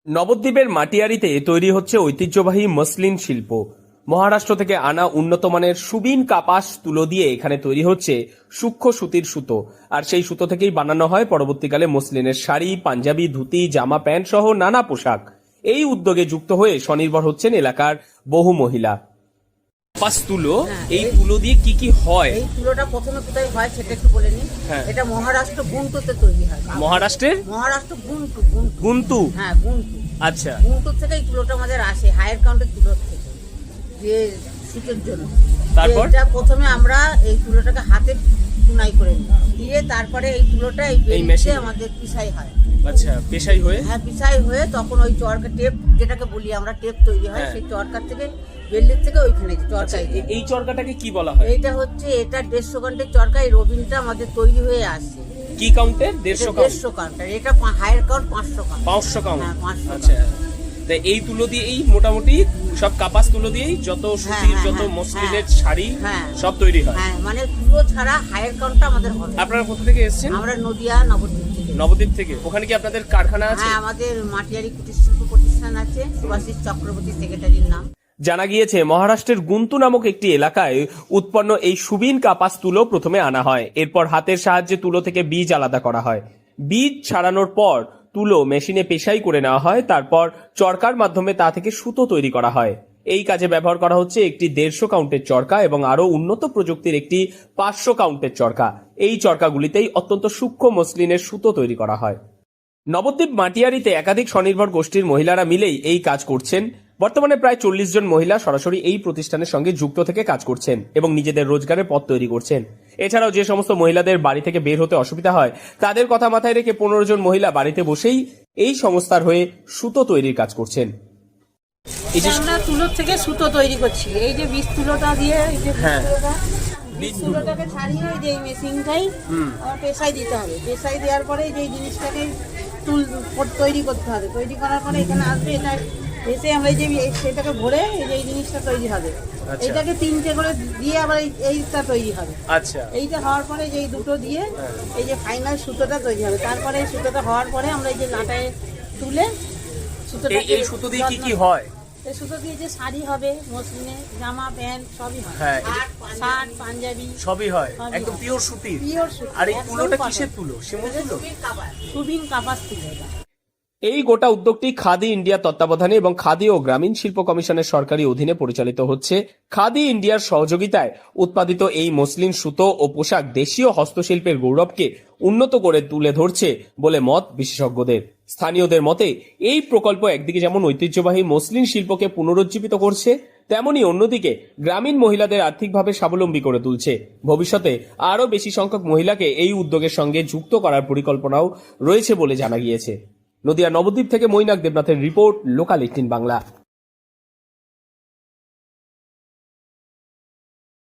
নবদ্বীপের মাটিয়ারিতে তৈরি হচ্ছে ঐতিহ্যবাহী মসলিন শিল্প। মহারাষ্ট্র থেকে আনা উন্নত মানের সুবিন কাপাস তুলো দিয়ে এখানে তৈরি হচ্ছে সূক্ষ্ম সুতির সুতো, আর সেই সুতো থেকেই বানানো হয় পরবর্তীকালে মসলিনের শাড়ি, পাঞ্জাবি, ধুতি, জামা প্যান্ট সহ নানা পোশাক। এই উদ্যোগে যুক্ত হয়ে স্বনির্ভর হচ্ছেন এলাকার বহু মহিলা। কাপাস তুলো, এই তুলো দিয়ে কি কি হয়? এই তুলোটা প্রথমে কোথায় হয় সেটা একটু বলে নিই। হ্যাঁ। এটা মহারাষ্ট্র গুন্টুতে তৈরি হয়। মহারাষ্ট্রের মহারাষ্ট্র গুন্টু গুন্তু। হ্যাঁ, গুন্টু। আচ্ছা, গুন্টুর থেকে এই তুলোটা আমাদের আসে, হায়ার কাউন্টের তুলোর থেকে, যে সুতোর জন্য। তারপর? এটা প্রথমে আমরা এই তুলোটাকে হাতে বুনাই করে নিই, দিয়ে তারপরে এই তুলোটা এই মেশিনে বেলচে আমাদের পিসাই হয়। আচ্ছা, পেশাই হয়ে হ্যাঁ, পিসাই হয়ে তখন ওই চরকা টেপ, যেটাকে বলি আমরা টেপ তৈরি হয়, হ্যাঁ। সেই চরকার থেকে বেল্লির থেকে ওইখানে চরকাই দেয়। এই চরকাটাকে কি বলা হয়? এইটা হচ্ছে, এটা 150 কাউন্টের চরকা। এই রবিনটা আমাদের তৈরি হয়ে আসছে। কি কাউন্টের? 150 কাউন্ট। 150 কাউন্টার। এটা হায়ার কাউন্ট 500 কাউন্ট। 500 কাউন্ট। হ্যাঁ, 500 আচ্ছা, কাউন্ট। তা এই তুলো দিয়ে এই মোটামুটি সব কাপাস তুলো দিয়েই যত সুতির, যত হ্যাঁ, মসলিনের হ্যাঁ, শাড়ি হ্যাঁ। সব তৈরি হয়। হ্যাঁ, মানে তুলো ছাড়া হায়ার কাউন্টটা আমাদের হবে। আপনারা কোথা থেকে এসেছেন? আমরা নদিয়া নবদ্বীপ থেকে। নবদ্বীপ থেকে। ওখানে কি আপনাদের কারখানা আছে? হ্যাঁ, আমাদের মাটিয়ারি কুটির শিল্প প্রতিষ্ঠান আছে। সুভাষিস চক্রবর্তী সেক্রেটারির নাম। জানা গিয়েছে মহারাষ্ট্রের গুন্তু নামক একটি এলাকায় উৎপন্ন এই সুবিন কাপাস তুলো প্রথমে আনা হয়। এরপর হাতের সাহায্যে তুলো থেকে বীজ আলাদা করা হয়। বীজ ছাড়ানোর পর তুলো মেশিনে পেশাই করে নেওয়া হয়। তারপর চরকার মাধ্যমে তা থেকে সুতো তৈরি করা হয়। এই কাজে ব্যবহার করা হচ্ছে একটি 150 কাউন্টের চরকা এবং আরো উন্নত প্রযুক্তির একটি 500 কাউন্টের চরকা। এই চরকাগুলিতেই অত্যন্ত সূক্ষ্ম মসলিনের সুতো তৈরি করা হয়। নবদ্বীপ মাটিয়ারিতে একাধিক স্বনির্ভর গোষ্ঠীর মহিলারা মিলেই এই কাজ করছেন। বর্তমানে প্রায় 40 জন মহিলা সরাসরি এই প্রতিষ্ঠানের সঙ্গে যুক্ত থেকে কাজ করছেন এবং নিজেদের রোজগারের পথ তৈরি করছেন। এছাড়াও যে সমস্ত মহিলাদের বাড়ি থেকে বের হতে অসুবিধা হয়, তাদের কথা মাথায় রেখে 15 জন মহিলা বাড়িতে বসেই এই সংস্থার হয়ে সুতো তৈরির কাজ করছেন। এই যে আমরা তুলোর থেকে সুতো তৈরি করছি। এই যে বীজ তুলোটা দিয়ে, এই যে হ্যাঁ। বীজ তুলোটাকে ছাড়িয়ে এই যে এই মেশিনটাই আমার পেশাই দিতে হবে। পেশাই দেওয়ার পরে যে এই জিনিসটাকে তৈরি করতে হবে। তৈরি করার পরে এখানে আসবে, এটা এসে আমরা এই যে সেটাকে ভরে এই যে এই জিনিসটা তৈরি হবে। এটাকে 3টে করে দিয়ে আবার এইটা তৈরি হবে। আচ্ছা, এইটা হওয়ার পরে যে এই দুটো দিয়ে এই যে ফাইনাল সুতোটা তৈরি হবে। তারপরে এই সুতোটা হওয়ার পরে আমরা এই যে লাটায় তুলে সুতোটা, এই সুতো দিয়ে কি কি হয়? এই সুতো দিয়ে যে শাড়ি হবে, মসলিনে জামা প্যান্ট সবই হয়। হ্যাঁ, শার্ট, পাঞ্জাবি সবই হয়, সবই একদম হয়। পিওর সুতির। পিওর সুতি। আর এই একদম তুলোটা cotton। কিসের তুলো? শিমুল তুলো? সুবিন কাপাস তুলো এটা। এই গোটা উদ্যোগটি খাদি ইন্ডিয়ার তত্ত্বাবধানে এবং খাদি ও গ্রামীণ শিল্প কমিশনের সরকারি অধীনে পরিচালিত হচ্ছে। খাদি ইন্ডিয়ার সহযোগিতায় উৎপাদিত এই মসলিন সুতো ও পোশাক দেশীয় হস্তশিল্পের গৌরবকে উন্নত করে তুলে ধরছে বলে মত বিশেষজ্ঞদের। স্থানীয়দের মতে এই প্রকল্প একদিকে যেমন ঐতিহ্যবাহী মসলিন শিল্পকে পুনরুজ্জীবিত করছে, তেমনি অন্যদিকে গ্রামীণ মহিলাদের আর্থিকভাবে স্বাবলম্বী করে তুলছে। ভবিষ্যতে আরও বেশি সংখ্যক মহিলাকে এই উদ্যোগের সঙ্গে যুক্ত করার পরিকল্পনাও রয়েছে বলে জানা গিয়েছে। নদিয়া নবদ্বীপ থেকে মৈনাক দেবনাথের রিপোর্ট, লোকাল 18 বাংলা।